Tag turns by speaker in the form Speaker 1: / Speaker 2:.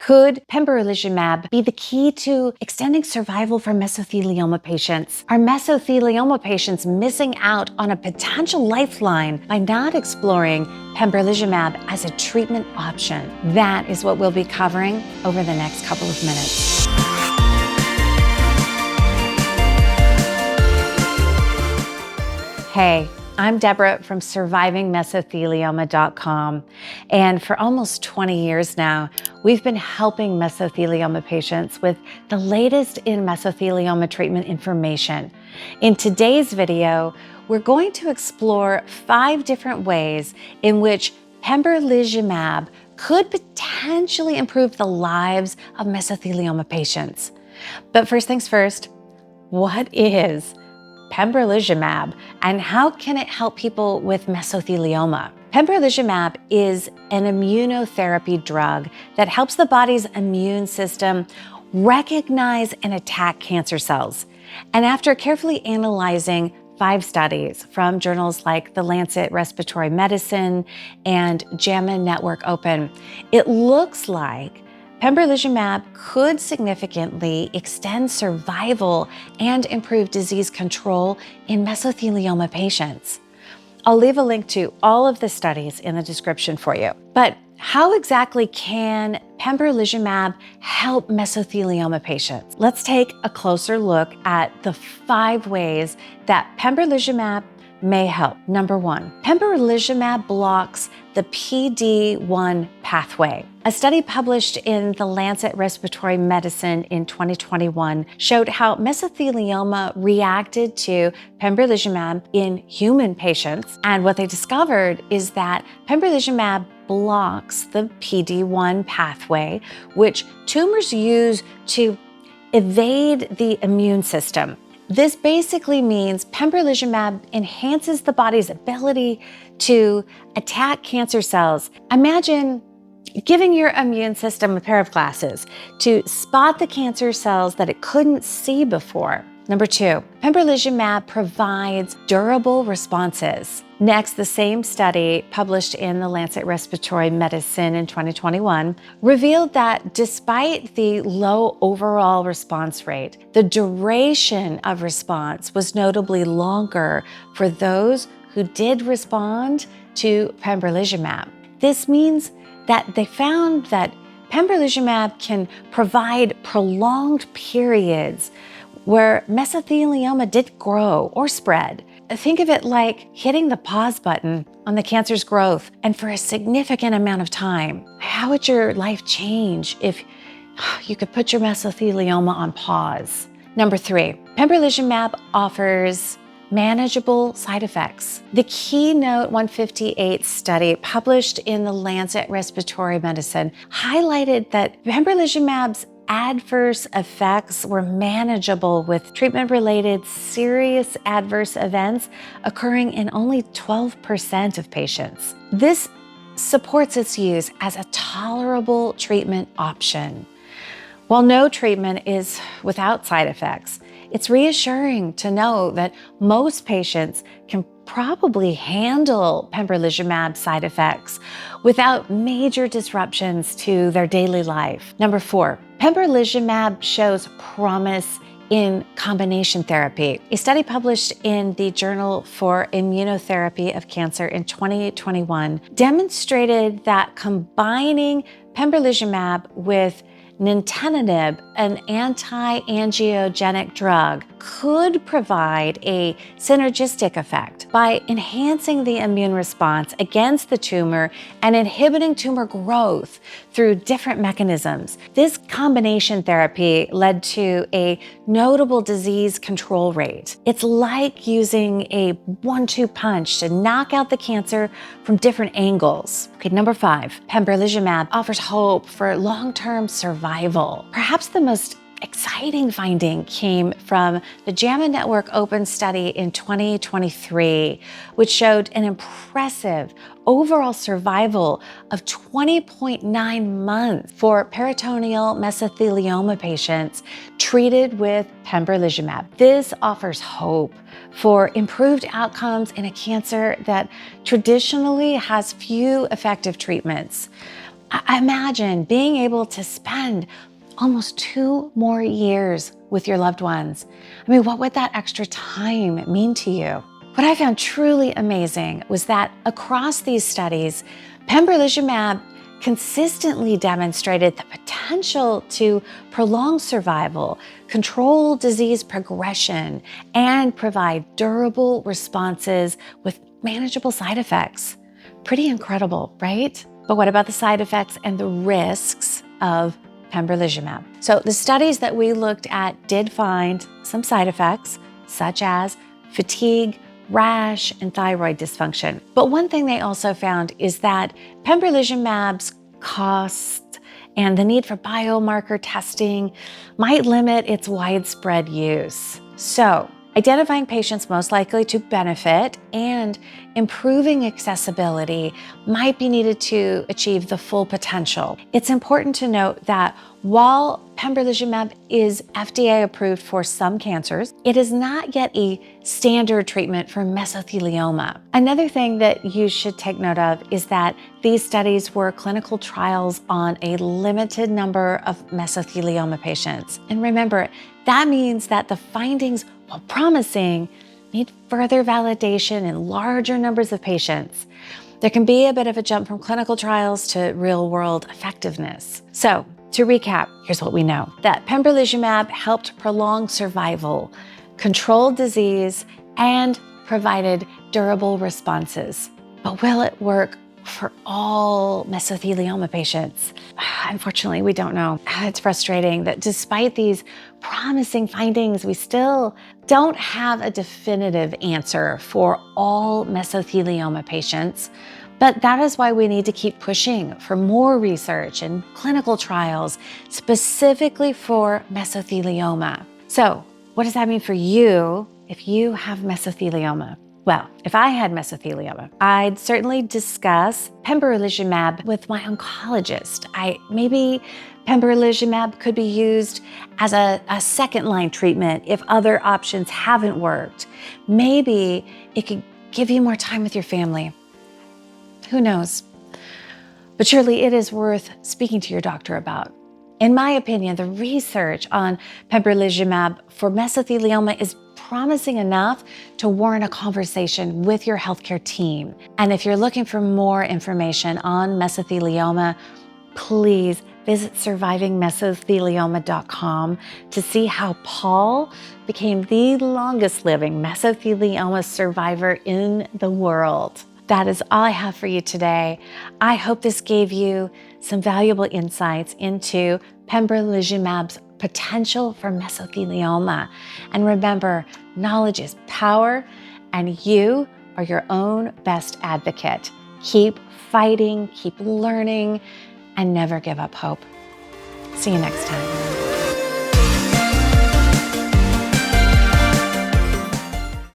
Speaker 1: Could pembrolizumab be the key to extending survival for mesothelioma patients? Are mesothelioma patients missing out on a potential lifeline by not exploring pembrolizumab as a treatment option? That is what we'll be covering over the next couple of minutes. Hey, I'm Deborah from SurvivingMesothelioma.com, and for almost 20 years now, we've been helping mesothelioma patients with the latest in mesothelioma treatment information. In today's video, we're going to explore 5 different ways in which pembrolizumab could potentially improve the lives of mesothelioma patients. But first things first, what is pembrolizumab, and how can it help people with mesothelioma? Pembrolizumab is an immunotherapy drug that helps the body's immune system recognize and attack cancer cells. And after carefully analyzing 5 studies from journals like The Lancet Respiratory Medicine and JAMA Network Open, it looks like pembrolizumab could significantly extend survival and improve disease control in mesothelioma patients. I'll leave a link to all of the studies in the description for you. But how exactly can pembrolizumab help mesothelioma patients? Let's take a closer look at the 5 ways that pembrolizumab may help. Number 1, pembrolizumab blocks the PD-1 pathway. A study published in The Lancet Respiratory Medicine in 2021 showed how mesothelioma reacted to pembrolizumab in human patients. And what they discovered is that pembrolizumab blocks the PD-1 pathway, which tumors use to evade the immune system. This basically means pembrolizumab enhances the body's ability to attack cancer cells. Imagine giving your immune system a pair of glasses to spot the cancer cells that it couldn't see before. Number 2, pembrolizumab provides durable responses. Next, the same study published in The Lancet Respiratory Medicine in 2021 revealed that despite the low overall response rate, the duration of response was notably longer for those who did respond to pembrolizumab. This means that they found that pembrolizumab can provide prolonged periods where mesothelioma did grow or spread. Think of it like hitting the pause button on the cancer's growth, and for a significant amount of time. How would your life change if you could put your mesothelioma on pause? Number 3, pembrolizumab offers manageable side effects. The Keynote 158 study published in The Lancet Respiratory Medicine highlighted that pembrolizumab's adverse effects were manageable, with treatment-related serious adverse events occurring in only 12% of patients. This supports its use as a tolerable treatment option. While no treatment is without side effects, it's reassuring to know that most patients can probably handle pembrolizumab side effects without major disruptions to their daily life. Number 4, pembrolizumab shows promise in combination therapy. A study published in the Journal for Immunotherapy of Cancer in 2021 demonstrated that combining pembrolizumab with nintedanib, an anti-angiogenic drug, could provide a synergistic effect by enhancing the immune response against the tumor and inhibiting tumor growth through different mechanisms. This combination therapy led to a notable disease control rate. It's like using a 1-2 punch to knock out the cancer from different angles. Okay, number 5, pembrolizumab offers hope for long-term survival. Perhaps the most exciting finding came from the JAMA Network Open study in 2023, which showed an impressive overall survival of 20.9 months for peritoneal mesothelioma patients treated with pembrolizumab. This offers hope for improved outcomes in a cancer that traditionally has few effective treatments. Imagine being able to spend almost 2 more years with your loved ones. I mean, what would that extra time mean to you? What I found truly amazing was that across these studies, pembrolizumab consistently demonstrated the potential to prolong survival, control disease progression, and provide durable responses with manageable side effects. Pretty incredible, right? But what about the side effects and the risks of pembrolizumab? So the studies that we looked at did find some side effects, such as fatigue, rash, and thyroid dysfunction. But one thing they also found is that pembrolizumab's cost and the need for biomarker testing might limit its widespread use. So, identifying patients most likely to benefit and improving accessibility might be needed to achieve the full potential. It's important to note that while pembrolizumab is FDA approved for some cancers, it is not yet a standard treatment for mesothelioma. Another thing that you should take note of is that these studies were clinical trials on a limited number of mesothelioma patients. And remember, that means that the findings, while promising, need further validation in larger numbers of patients. There can be a bit of a jump from clinical trials to real-world effectiveness. So, to recap, here's what we know. That pembrolizumab helped prolong survival, controlled disease, and provided durable responses. But will it work for all mesothelioma patients? Unfortunately, we don't know. It's frustrating that despite these promising findings, we still don't have a definitive answer for all mesothelioma patients. But that is why we need to keep pushing for more research and clinical trials specifically for mesothelioma. So, what does that mean for you if you have mesothelioma? Well, if I had mesothelioma, I'd certainly discuss pembrolizumab with my oncologist. Maybe pembrolizumab could be used as a second-line treatment if other options haven't worked. Maybe it could give you more time with your family. Who knows? But surely it is worth speaking to your doctor about. In my opinion, the research on pembrolizumab for mesothelioma is promising enough to warrant a conversation with your healthcare team. And if you're looking for more information on mesothelioma, please visit survivingmesothelioma.com to see how Paul became the longest living mesothelioma survivor in the world. That is all I have for you today. I hope this gave you some valuable insights into pembrolizumab's potential for mesothelioma. And remember, knowledge is power, and you are your own best advocate. Keep fighting, keep learning, and never give up hope. See you next time.